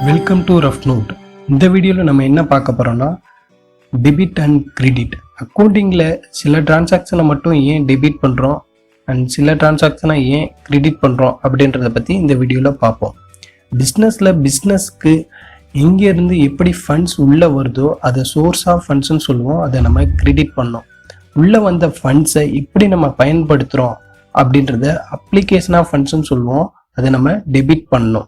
Welcome to rough note. இந்த வீடியோவில் நம்ம என்ன பார்க்க போகிறோம்னா டெபிட் அண்ட் கிரெடிட். அக்கௌண்டிங்கில் சில டிரான்சாக்ஷனை மட்டும் ஏன் டெபிட் பண்ணுறோம் அண்ட் சில டிரான்சாக்ஷனை ஏன் கிரெடிட் பண்ணுறோம் அப்படின்றத பற்றி இந்த வீடியோவில் பார்ப்போம். பிஸ்னஸ்க்கு எங்கேருந்து எப்படி ஃபண்ட்ஸ் உள்ளே வருதோ அதை சோர்ஸ் ஆஃப் ஃபண்ட்ஸ்ன்னு சொல்லுவோம். அதை நம்ம கிரெடிட் பண்ணோம். உள்ளே வந்த ஃபண்ட்ஸை எப்படி நம்ம பயன்படுத்துகிறோம் அப்படின்றத அப்ளிகேஷன் ஆஃப் ஃபண்ட்ஸ்ன்னு சொல்லுவோம். அதை நம்ம டெபிட் பண்ணோம்.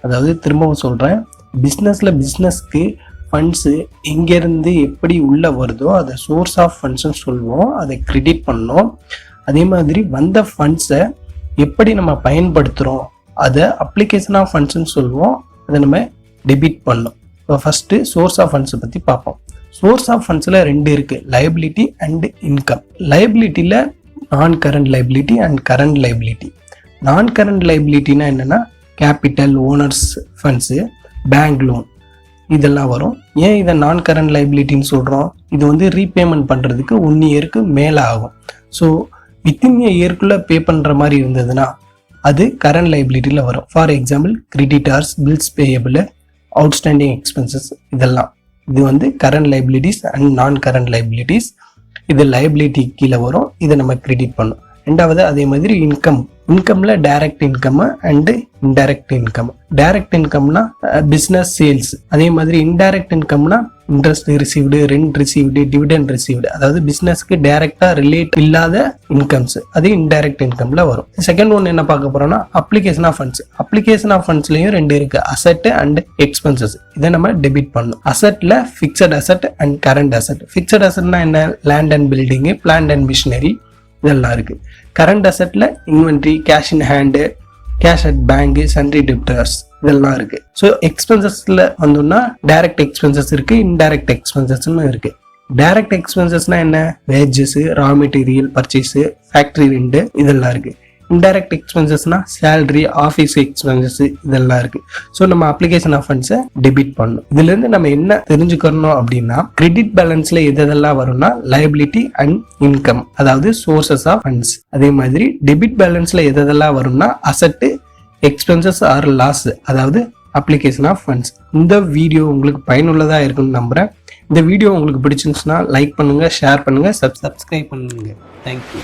அதாவது திரும்பவும் சொல்கிறேன், பிஸ்னஸ்க்கு ஃபண்ட்ஸு எங்கேருந்து எப்படி உள்ளே வருதோ அதை சோர்ஸ் ஆஃப் ஃபண்ட்ஸ்ன்னு சொல்லுவோம். அதை கிரெடிட் பண்ணோம். அதே மாதிரி வந்த ஃபண்ட்ஸை எப்படி நம்ம பயன்படுத்துகிறோம் அதை அப்ளிகேஷன் ஆஃப் ஃபண்ட்ஸ்ன்னு சொல்லுவோம். அதை நம்ம டெபிட் பண்ணோம். இப்போ ஃபஸ்ட்டு சோர்ஸ் ஆஃப் ஃபண்ட்ஸை பற்றி பார்ப்போம். சோர்ஸ் ஆஃப் ஃபண்ட்ஸில் ரெண்டு இருக்குது, லைபிலிட்டி அண்ட் இன்கம். லைபிலிட்டியில் non current liability and current liability. Non current லைபிலிட்டினா என்னென்னா capital, owners funds, bank loan இதெல்லாம் வரும். ஏன் இதை நான் கரண்ட் லைபிலிட்டின்னு சொல்கிறோம்? இது வந்து ரீபேமெண்ட் பண்ணுறதுக்கு 1 இயருக்கு மேலே ஆகும். ஸோ வித்தின் இயர்க்குள்ளே பே பண்ணுற மாதிரி இருந்ததுன்னா அது கரண்ட் லைபிலிட்டியில் வரும். For example creditors, bills payable, outstanding expenses இதெல்லாம். இது வந்து current liabilities and non current liabilities. இது லைபிலிட்டி கீழே வரும். இதை நம்ம கிரெடிட் பண்ணோம். ரெண்டாவது அதே மாதிரி இன்கம்ல direct income and indirect income. Direct இன்கம்னா பிஸ்னஸ் சேல்ஸ். அதே மாதிரி இன்டைரக்ட் இன்கம்னா interest received, rent received, dividend received. அதாவது பிஸ்னஸ்க்கு டைரக்டா ரிலேட் இல்லாத இன்கம்ஸ் அது இன்டைரக்ட் இன்கம்ல வரும். செகண்ட் ஒன் என்ன பார்க்க போறோம்னா application of funds. Application of ஃபண்ட்ஸ்லயும் ரெண்டு இருக்கு, அசெட் அண்ட் எக்ஸ்பென்சஸ். இதை நம்ம டெபிட் பண்ணணும். அசெட்ல fixed asset and current asset. Fixed அசெட்னா என்ன? Land and building, plant and machinery இதெல்லாம் இருக்கு. கரண்ட் அசெட்ல inventory, cash in hand, cash at bank, sundry debtors இதெல்லாம் இருக்கு. ஸோ எக்ஸ்பென்சஸ்ல வந்தோம்னா டைரக்ட் எக்ஸ்பென்சஸ் இருக்கு, இன்டைரக்ட் எக்ஸ்பென்சஸ்ன்னு இருக்கு. டைரக்ட் எக்ஸ்பென்சஸ்னா என்ன? Wages, raw material purchase, factory rent இதெல்லாம் இருக்கு. இன்டைரக்ட் எக்ஸ்பென்சஸ்னா சேலரி, ஆஃபீஸ் எக்ஸ்பென்சஸ் இதெல்லாம் இருக்கு. ஸோ நம்ம அப்ளிகேஷன் ஆஃப் ஃபண்ட்ஸை டெபிட் பண்ணணும். இதுல இருந்து நம்ம என்ன தெரிஞ்சுக்கணும் அப்படின்னா, கிரெடிட் பேலன்ஸ்ல எதெல்லாம் வரும்னா லைபிலிட்டி அண்ட் இன்கம், அதாவது சோர்சஸ் ஆஃப் ஃபண்ட்ஸ். அதே மாதிரி டெபிட் பேலன்ஸ்ல எதெல்லாம் வரும்னா அசெட், எக்ஸ்பென்சஸ் ஆர் லாஸ், அதாவது அப்ளிகேஷன் ஆஃப் ஃபண்ட்ஸ். இந்த வீடியோ உங்களுக்கு பயனுள்ளதா இருக்குன்னு நம்புறேன். இந்த வீடியோ உங்களுக்கு பிடிச்சிருந்துச்சுன்னா லைக் பண்ணுங்க, ஷேர் பண்ணுங்க, சப்ஸ்கிரைப் பண்ணுங்க. தேங்க்யூ.